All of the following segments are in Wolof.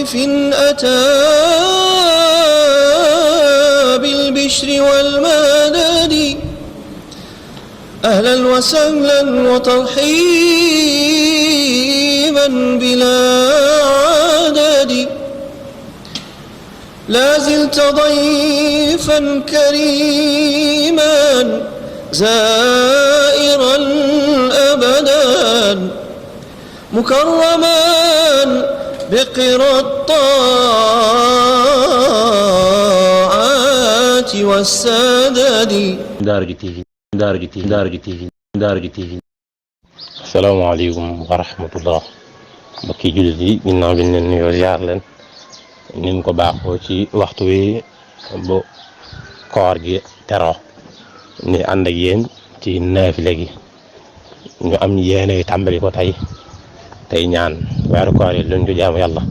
ضيف أتى بالبشر والمدد أهلا وسهلا وترحيبا بلا عدد لا زلت ضيفا كريما زائرا أبدا مكرما بقرى الطاعات والسدد. Daara J TV asalaamaaleykum wa rahmatullah mbokki jullit yi ginnaaw bi ñu leen nuyoo ziar leen nin ko baaxoo ci waxtu wi bu koor gi teroo ni ànd ak yéen ci naafile gi ñu am yéene tàmbali ko tey ñaan weeru koor yi luñ ko jaamu yàlla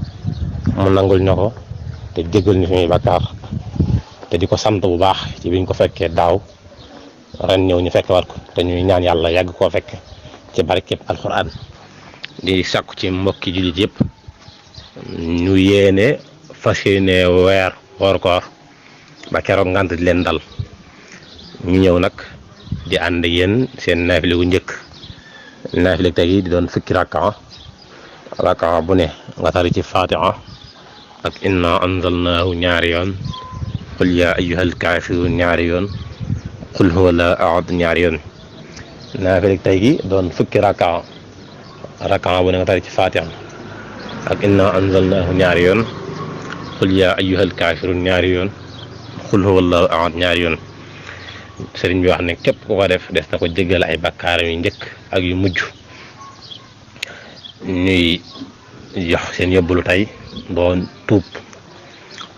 mu nangul ñoo ko te jéggal ñu suñuy bakkaar te di ko sant bu baax ci biñ ko fekkee daaw ren ñëw ñu fekk war ko te ñuy ñaan yàlla yàgg koo fekk ci barkeb alxuraan di sakku ci mbokki jullit yëpp ñu yéene fas yéene woor koor ba keroog ngant di leen dal ñu ñëw nag di ànd yéen seen naafile gu njëkk naafile tey di doon fukki rakaa bu ne nga tari ci fatiha ak inna anzalnaahu ñaari yoon qul yaa ayyuhal kaafiruun ñaari yoon qul huwa laa ahad ñaari yoon naafile tey gi doon fukki rakaa bu ne nga tari ci fatiha ak inna anzalnaahu ñaari yoon qul yaa ayyuhal kaafiruun ñaari yoon qul huwa laa ahad ñaari yoon sëriñ bi wax ne képp ku ko def des na ko jéggal ay bakkaaram yu njëkk ak yu mujj. ñuy jox seen yóbbalu tey doon tuub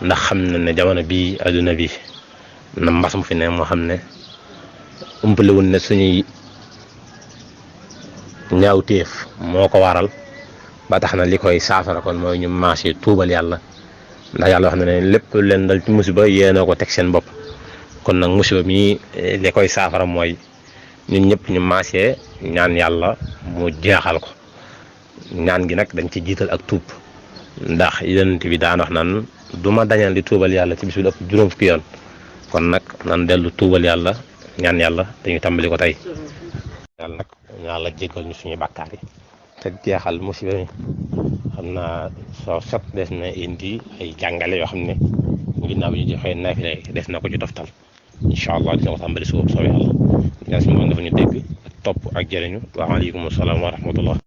ndax xam na ne jamono bii adduna bi na mbas mu fi ne moo xam ne umpalewul ne suñuy ñaawteef moo ko waral ba tax na li koy saafara kon mooy ñu maase tuubal yàlla ndax yàlla wax na ne lépp leen dal ci musiba yéena ko teg seen bopp kon nag musiba mi li koy saafara mooy ñun ñëpp ñu maase ñaan yàlla mu jeexal ko ñaan gi nag dañ ci jiital ak tuub ndax yonent bi daan wax naan du ma dañal di tuubal yàlla ci bis bi ëpp juróom fukki yoon kon nag nan dellu tuubal yàlla ñaan yàlla dañuy tàmbali ko tey yàlla nag yàlla jéggal ñu suñu bàkkaar yi te jeexal musiba mi xam naa soo sot des na indi ay jàngale yoo xam ne ginnaaw bi ñu joxee naafile des na ko ci toftal incha allah dina ko tàmbali suba soo yàlla ñaan si moom dafa ñu dégg ak topp ak jëriñu wa aleykum salaam wa rahmatullah